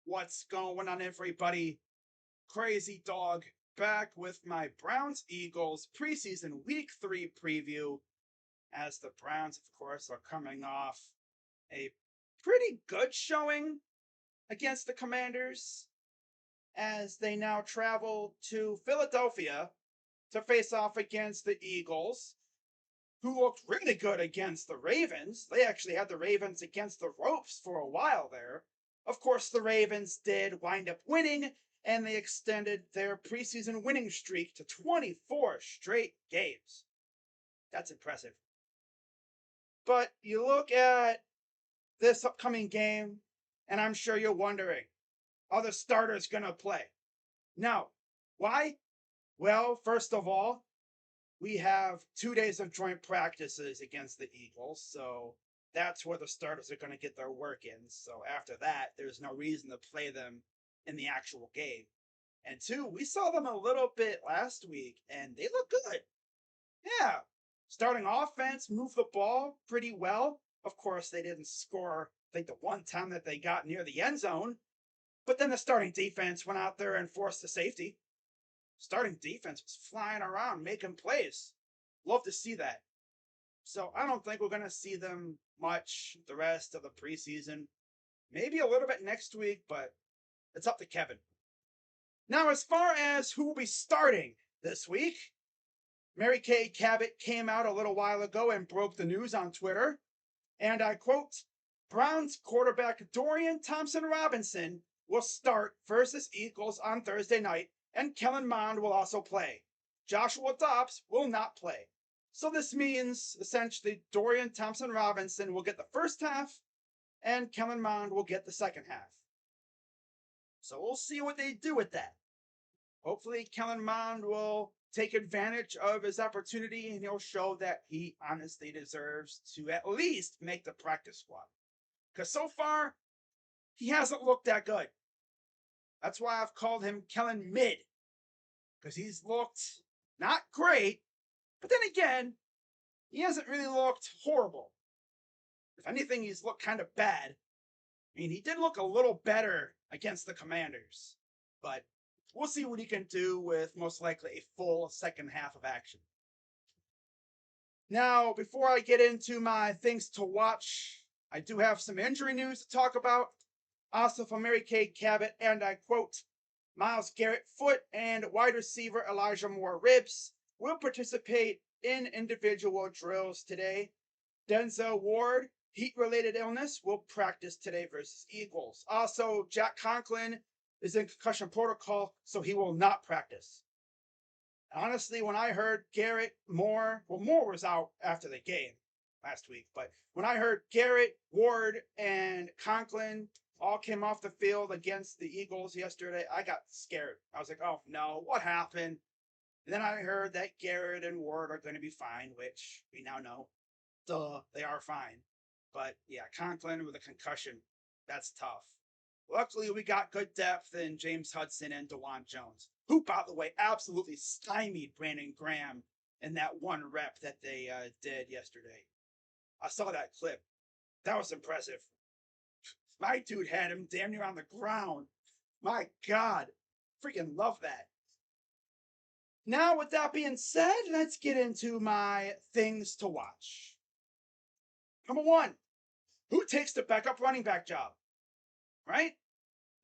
What's going on, everybody? Crazy Dog back with my Browns Eagles preseason week 3 preview. As the Browns, of course, are coming off a pretty good showing against the Commanders as they now travel to Philadelphia to face off against the Eagles, who looked really good against the Ravens. They actually had the Ravens against the ropes for a while there. Of course, the Ravens did wind up winning, and they extended their preseason winning streak to 24 straight games. That's impressive. But you look at this upcoming game, and I'm sure you're wondering, are the starters going to play? No. Why? Well, first of all, we have 2 days of joint practices against the Eagles, so that's where the starters are going to get their work in. So after that, there's no reason to play them in the actual game. And two, we saw them a little bit last week, and they look good. Yeah, starting offense, move the ball pretty well. Of course, they didn't score, I think, the one time that they got near the end zone. But then the starting defense went out there and forced the safety. Starting defense was flying around, making plays. Love to see that. So I don't think we're going to see them much the rest of the preseason. Maybe a little bit next week, but it's up to Kevin. Now, as far as who will be starting this week, Mary Kay Cabot came out a little while ago and broke the news on Twitter. And I quote, Browns quarterback Dorian Thompson-Robinson will start versus Eagles on Thursday night, and Kellen Mond will also play. Joshua Dobbs will not play. So this means, essentially, Dorian Thompson-Robinson will get the first half, and Kellen Mond will get the second half. So we'll see what they do with that. Hopefully, Kellen Mond will take advantage of his opportunity, and he'll show that he honestly deserves to at least make the practice squad. Because so far, he hasn't looked that good. That's why I've called him Kellen Mid. Because he's looked not great, but then again, he hasn't really looked horrible. If anything, he's looked kind of bad. I mean, he did look a little better against the Commanders, but we'll see what he can do with most likely a full second half of action. Now, before I get into my things to watch, I do have some injury news to talk about. Also from Mary Kay Cabot, and I quote, Myles Garrett foot and wide receiver Elijah Moore ribs will participate in individual drills today. Denzel Ward, heat-related illness, will practice today versus Eagles. Also, Jack Conklin is in concussion protocol, so he will not practice. Honestly, when I heard Moore was out after the game last week, but when I heard Garrett, Ward, and Conklin all came off the field against the Eagles yesterday, I got scared. I was like, oh no, what happened? And then I heard that Garrett and Ward are going to be fine, which we now know. Duh, they are fine. But yeah, Conklin with a concussion, that's tough. Luckily, we got good depth in James Hudson and DeJuan Jones, who, by the way, absolutely stymied Brandon Graham in that one rep that they did yesterday. I saw that clip. That was impressive. My dude had him damn near on the ground. My God. Freaking love that. Now, with that being said, let's get into my things to watch. Number one, who takes the backup running back job? Right?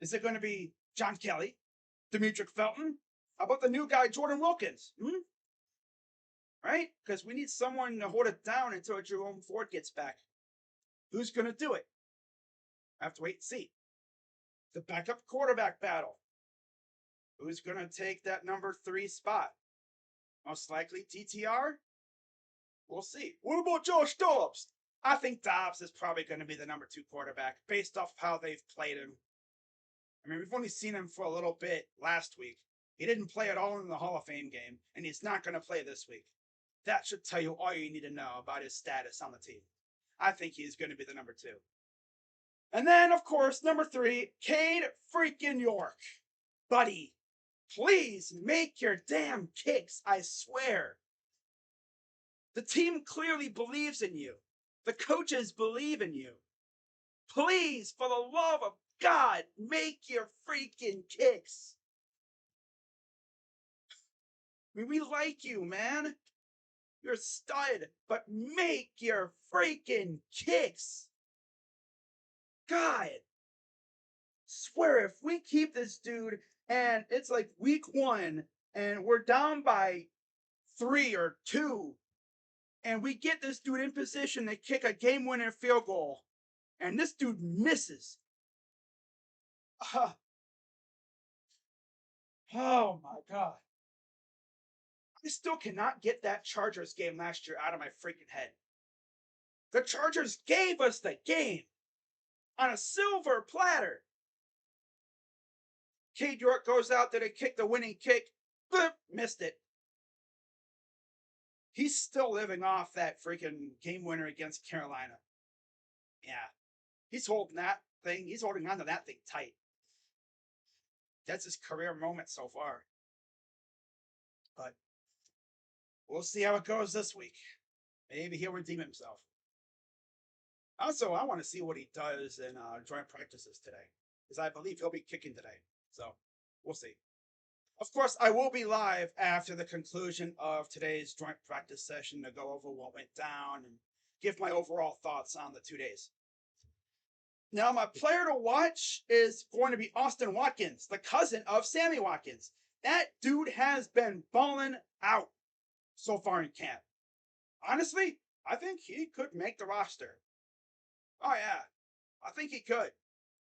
Is it going to be John Kelly, Demetric Felton? How about the new guy, Jordan Wilkins? Right? Because we need someone to hold it down until Jerome Ford gets back. Who's going to do it? I have to wait and see. The backup quarterback battle. Who's going to take that number 3 spot? Most likely TTR? We'll see. What about Josh Dobbs? I think Dobbs is probably going to be the number 2 quarterback based off how they've played him. I mean, we've only seen him for a little bit last week. He didn't play at all in the Hall of Fame game, and he's not going to play this week. That should tell you all you need to know about his status on the team. I think he's going to be the number 2. And then, of course, number 3, Cade freaking York. Buddy, please make your damn kicks, I swear. The team clearly believes in you. The coaches believe in you. Please, for the love of God, make your freaking kicks. I mean, we like you, man. You're a stud, but make your freaking kicks. God. Swear, if we keep this dude and it's like week 1 and we're down by 3 or 2 and we get this dude in position to kick a game-winning field goal and this dude misses. Oh my God. I still cannot get that Chargers game last year out of my freaking head. The Chargers gave us the game on a silver platter. Cade York goes out there to kick the winning kick. Boop, missed it. He's still living off that freaking game winner against Carolina. Yeah. He's holding that thing. He's holding on to that thing tight. That's his career moment so far. But we'll see how it goes this week. Maybe he'll redeem himself. Also, I want to see what he does in joint practices today, because I believe he'll be kicking today. So we'll see. Of course, I will be live after the conclusion of today's joint practice session to go over what went down and give my overall thoughts on the 2 days. Now, my player to watch is going to be Austin Watkins, the cousin of Sammy Watkins. That dude has been balling out so far in camp. Honestly, I think he could make the roster. Oh, yeah. I think he could.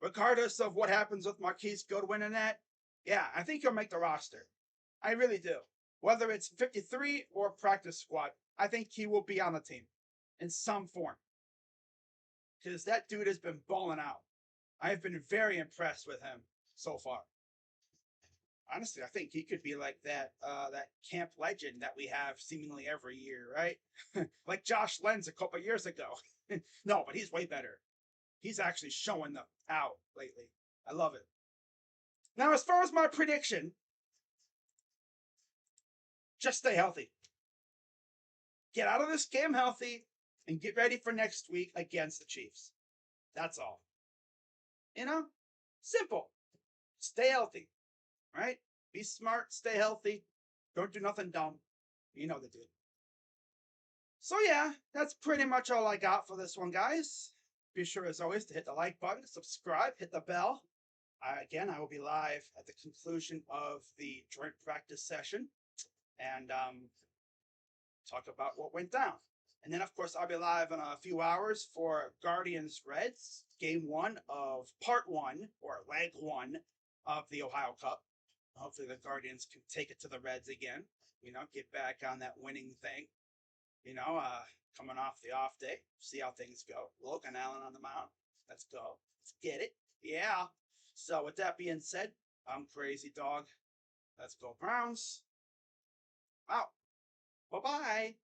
Regardless of what happens with Marquise Goodwin and that, yeah, I think he'll make the roster. I really do. Whether it's 53 or practice squad, I think he will be on the team in some form. Because that dude has been balling out. I've been very impressed with him so far. Honestly, I think he could be like that camp legend that we have seemingly every year, right? Like Josh Lenz a couple years ago. No, but he's way better. He's actually showing them out lately. I love it. Now, as far as my prediction, just stay healthy. Get out of this game healthy and get ready for next week against the Chiefs. That's all. You know? Simple. Stay healthy. Right? Be smart, stay healthy. Don't do nothing dumb. You know the deal. So yeah, that's pretty much all I got for this one, guys. Be sure, as always, to hit the like button, subscribe, hit the bell. Again, I will be live at the conclusion of the joint practice session and talk about what went down. And then, of course, I'll be live in a few hours for Guardians Reds, game 1 of part 1, or leg 1 of the Ohio Cup. Hopefully the Guardians can take it to the Reds again, get back on that winning thing, coming off the off day, see how things go. Logan Allen on the mound. Let's go. Let's get it. Yeah. So with that being said, I'm Crazy Dog. Let's go Browns. Out. Bye-bye.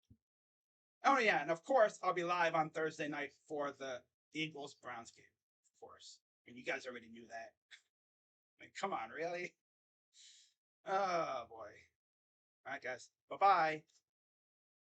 Oh, yeah, and of course, I'll be live on Thursday night for the Eagles-Browns game, of course. And you guys already knew that. I mean, come on, really? Oh, boy. All right, guys. Bye-bye.